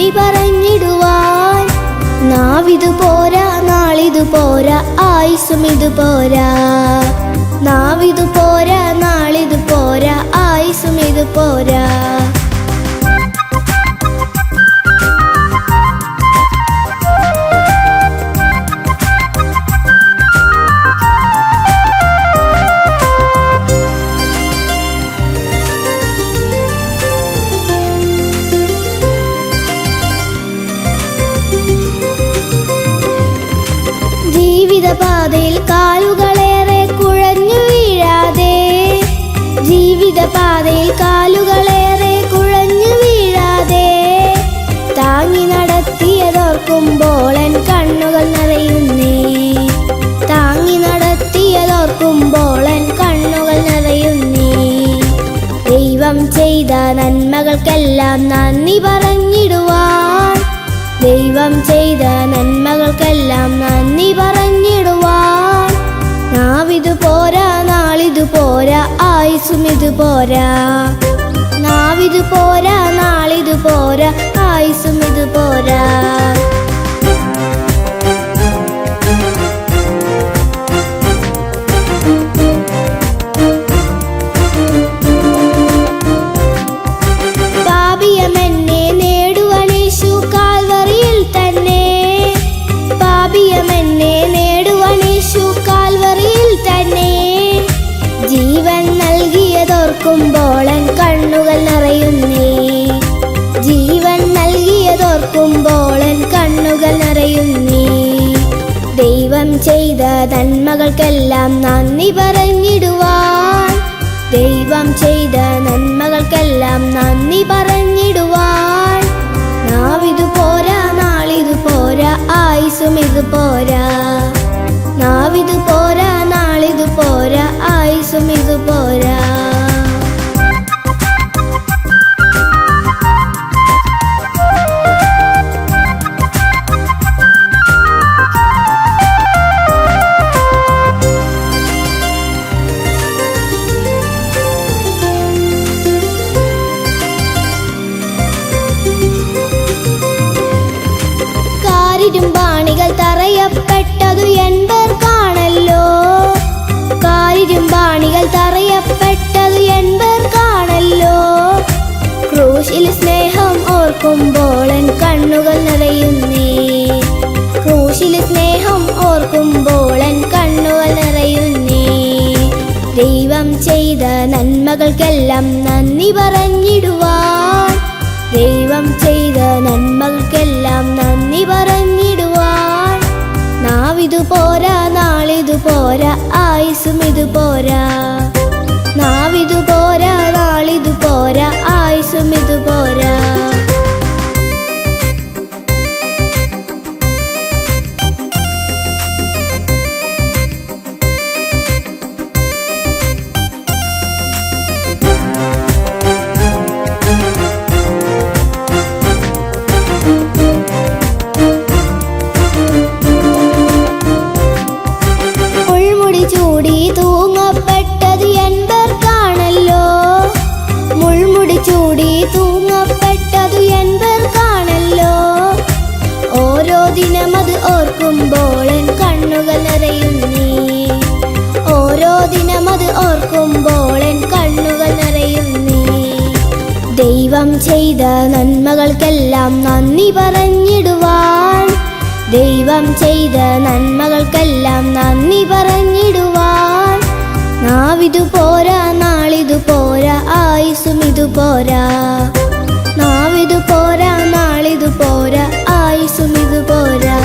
നന്ദി പറഞ്ഞിടുവാൻ. നാവിതു പോരാ, നാളിതു പോരാ, ആയുസ്സും ഇതു പോരാ. നാവിതു പോരാ, നാളിതു പോരാ, ആയുസ്സും ഇതു പോരാ. ജീവിതപാതയിൽ കാലുകളേറെ കുഴഞ്ഞു വീഴാതെ, ജീവിതപാതയിൽ കാലുകളേറെ കുഴഞ്ഞു വീഴാതെ, താങ്ങി നടത്തിയതോർക്കുമ്പോൾ എൻ കണ്ണുകൾ നിറയുന്നേ. താങ്ങി നടത്തിയതോർക്കുമ്പോൾ എൻ കണ്ണുകൾ നിറയുന്നേ. ദൈവം ചെയ്ത നന്മകൾക്കെല്ലാം നന്ദി പറഞ്ഞിടുവാൻ. ദൈവം ചെയ്ത നന്മകൾക്കെല്ലാം നന്ദി പറഞ്ഞിടുവാൻ. നാവിതു പോരാ, നാളിതു പോരാ, ആയുസ്സും ഇതു പോരാ. നാവിതു പോരാ, നാളിതു പോരാ, ആയുസ്സും ഇതു പോരാ. പാപിയമെന്നെ നേടുവനീശു കാൽവറിയിൽ തന്നെ. പാപിയമെന്നെ നേടുവനീശു കാൽവറിയിൽ തന്നെ. ജീവൻ നൽകിയതോർക്കുമ്പോൾ എൻ കണ്ണുകൾ നിറയുന്നേ. ജീവൻ നൽകിയതോർക്കുമ്പോൾ എൻ കണ്ണുകൾ നിറയുന്നേ. ദൈവം ചെയ്ത നന്മകൾക്കെല്ലാം നന്ദി പറഞ്ഞിടുവാൻ. ദൈവം ചെയ്ത നന്മകൾക്കെല്ലാം നന്ദി പറഞ്ഞിടുവാൻ. നാവിതു പോരാ, നാളിതു പോരാ, ആയുസ്സും ഇതു പോരാ. നാവിതു പോരാ, നാളിതു പോരാ, ആയുസ്സും ഇതു പോരാ. കാരിരുമ്പാണികൾ തറയപ്പെട്ടതു എൻപേർക്കാണല്ലോ. കാരിരുമ്പാണികൾ തറയപ്പെട്ടതു എൻപേർക്കാണല്ലോ. ക്രൂശിൽ സ്നേഹം ഓർക്കുമ്പോൾ എൻ കണ്ണുകൾ നിറയുന്നേ. ക്രൂശിൽ സ്നേഹം ഓർക്കുമ്പോൾ എൻ കണ്ണുകൾ നിറയുന്നേ. ദൈവം ചെയ്ത നന്മകൾക്കെല്ലാം നന്ദി പറഞ്ഞിടുവാൻ. ദൈവം ചെയ്ത നന്മകൾക്കെല്ലാം നന്ദി പറഞ്ഞിടുവാൻ. നാവിതു പോരാ, നാളിതു പോരാ, ആയുസ്സും ഇതു പോരാ. നാവിതു പോരാ, നാളിതു പോരാ, ആയുസ്സും ഇതു പോരാ. മുൾമുടി ചൂടി തൂങ്ങപ്പെട്ടത് എൻപേർക്കാണല്ലോ. മുൾമുടി ചൂടി തൂങ്ങപ്പെട്ടതു എൻപേർക്കാണല്ലോ. ഓരോ ദിനമത് ഓർക്കുമ്പോൾ എൻ കണ്ണുകൾ നിറയുന്നേ. ഓരോ ദിനമത് ഓർക്കുമ്പോൾ എൻ കണ്ണുകൾ നിറയുന്നേ. ദൈവം ചെയ്ത നന്മകൾക്കെല്ലാം നന്ദി പറഞ്ഞിടുവാൻ. ദൈവം ചെയ്ത നന്മകൾക്കെല്ലാം നന്ദി പറഞ്ഞിടുവാൻ. നാവിതു പോരാ, നാളിതു പോരാ, ആയുസ്സും ഇതു പോരാ. നാവിതു പോരാ, നാളിതു പോരാ, ആയുസ്സും ഇതു പോരാ.